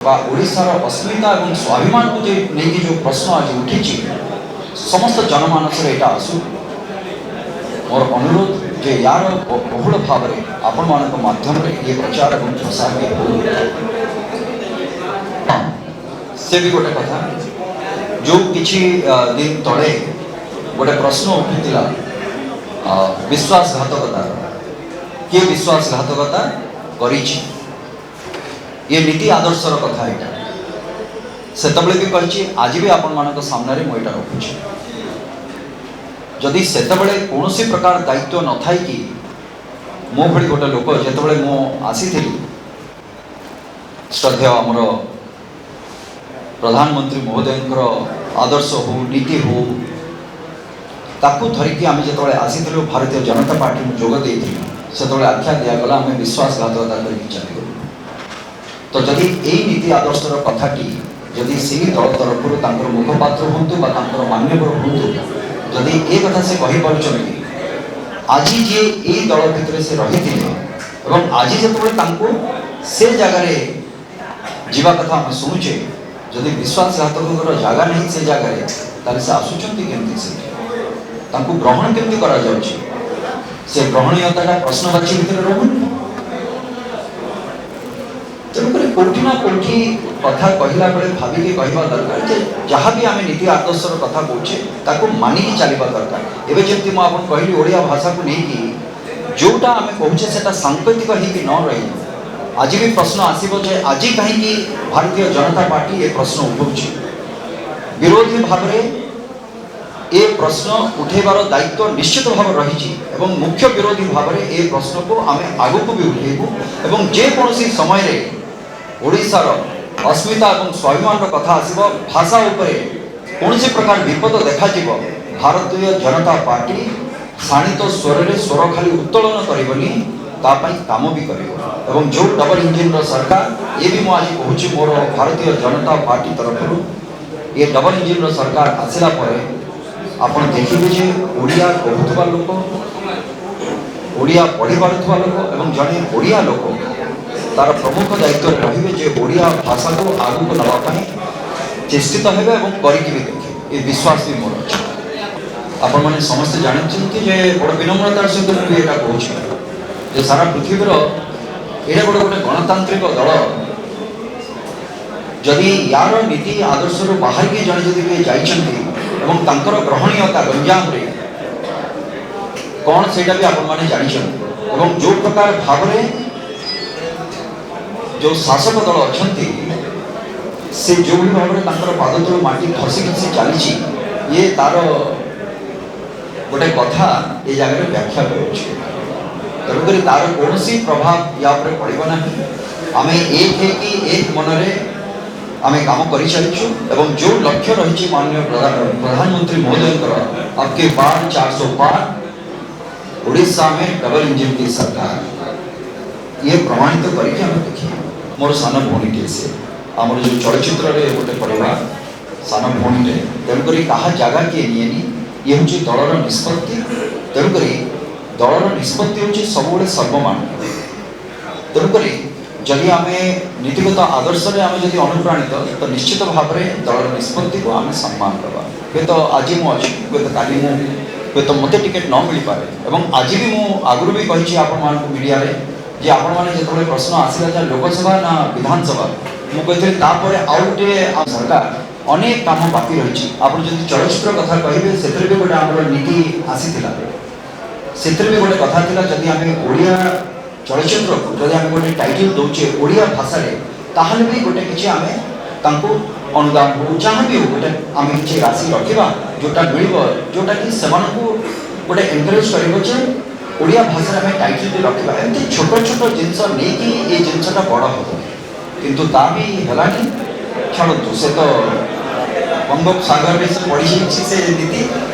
ओडिशार अस्मिता और स्वाभिमान को लेकिन जो प्रश्न आज उठी समस्त जनमानस यहाँ आसू मोर अनुरोध जे यार बहुल भाव में आपण मान माध्यम ये प्रचार और प्रसार से भी गोटे कथा जो किछि दिन तले गोटे प्रश्न उठीला विश्वासघातकता किए विश्वासघातकता करिछि ये नीति आदर्शर कथा यहाँ से भी कही आज भी आपण मान सामने मुझे रखुच्छी जदि से कौन प्रकार दायित्व न था कि मो भली गोटे लोक जिते मु आसी श्रद्धेय आमर प्रधानमंत्री महोदय आदर्श हो नीति हो ताकू धरिकी आम जो आसी भारतीय जनता पार्टी में जोगदे से आख्या दिगला आम विश्वासघातकता करके चली तो जदि यही नीति आदर्शर कथाटी जदि से दल तरफ मुखपात्र हूँ मान्यवर हूँ जदि ये कथा से कहीपी आज जी ये दल भितर से रही थे आज जो से जगार जावा कथा आम शुणुचे जदि विश्वासघातक जगह नहीं से जगह से आसुँच ग्रहण केमती कर ग्रहणीयता प्रश्नवाची भितर रोनी तेणुक कौटी ना कौटी कथा कहला बेले भाविकी कहवा दरकार जे जहाँ भी आम नीति आदर्शर कथा कहे मानिकी चलवा दरकार एवं जमी मुझे कहली ओडिया भाषा को लेकिन जोटा आम कहे से सांकेतिक होगी न रही आज भी प्रश्न आसब जे आज कहीं भारतीय जनता पार्टी ये प्रश्न उठाऊँ विरोधी भाव में ये प्रश्न उठेबार दायित्व निश्चित भाव रही मुख्य विरोधी भाव में ये प्रश्न को आम आग को भी उठेबू एवं जेकोसी समय ओडिशार अस्मिता और स्वाभिमान कथा आसब भाषा उपरे कौन प्रकार विपद देखा भारतीय जनता पार्टी शाणित स्वर में स्वर खाली उत्तोलन करनी काम भी कर जो डबल इंजिन सरकार ये भी मुझे कहूँ मोर भारतीय जनता पार्टी तरफ ये डबल इंजिन सरकार आसला आपन देखिए ओडिया कहूबा लोक ओडिया पढ़ी पारुवा लोक और जड़े ओडिया लोक तार प्रमुख दायित्व रही जे ओडिया भाषा को आगू को नापी चेष्टित हेबे और करके भी देखे ये विश्वास भी मोर अच्छे आपण मैंने समस्ते जानते जे बड़ विनम्रतार सहित मुझे यहाँ कहूँ सारा पृथ्वीर यहाँ गोटे गोटे गणतांत्रिक दल जदि यार नीति आदर्श बाहर की जड़े जदि जाइछन्ति एवं तांकर ग्रहणीयता गंजाम रे कौन से भी आपण मैंने जानते एवं जो प्रकार भाव में जो शासक दल अच्छा से जो भी भाव में पाद तल माटी खसी खसी चली ये तार गोटे कथा ये जगह व्याख्या करुक तार कौन प्रभाव या पड़ना आम एक है कि एक मनरे आम काम कर चलीचु एवं जो लक्ष्य रही माननीय प्रधानमंत्री महोदय आपके पार 400 पार उड़ीसा में डबल इंजिन की सरकार ये प्रमाणित करके आम देखिए मोर सान भौणी से आम जो चलचित्र गोटे पढ़ा सान भौणी तेणुक क्या जगह किए निएनी ये हूँ दलर निष्पत्ति तेणुक दलर निष्पत्ति हूँ सब सर्वमान्य तेणुक जदि आम नीतिगत आदर्श आम जब अनुप्राणित तो निश्चित भाव में दलर निष्पत्ति को आम सम्मान करवा हे तो आज मुझे हे तो काली हे तो मत टिकेट न मिल पारे और आज भी मुझे आगुरी भी कही आपण मीडिया जे आपण मैंने जो प्रश्न आसला लोकसभा ना विधानसभा मुझे आउ गोटे सरकार अनेक काम बाकी रही आप जो चलचित्र कथा कहे से भी गोटे आम नीति आसीला से भी गोटे कथा था जदि आम ओडिया चलचित्र को जब आम गोटे टाइटल दौचे ओडिया भाषा ताहले भी गोटे किसी आम अनुदान हो जहाँ भी हो गोटे आम किसी राशि रखा जोटा मिल जोटा कि से गोटे एनकरेज कर ओडिया भाषा आम टाइटल रखा एमती छोट छोट जिनस नहीं ये जिनसा बड़ हम किंतु ता भी है छाड़ू से तो बंगोपसागर में पढ़ी से नीति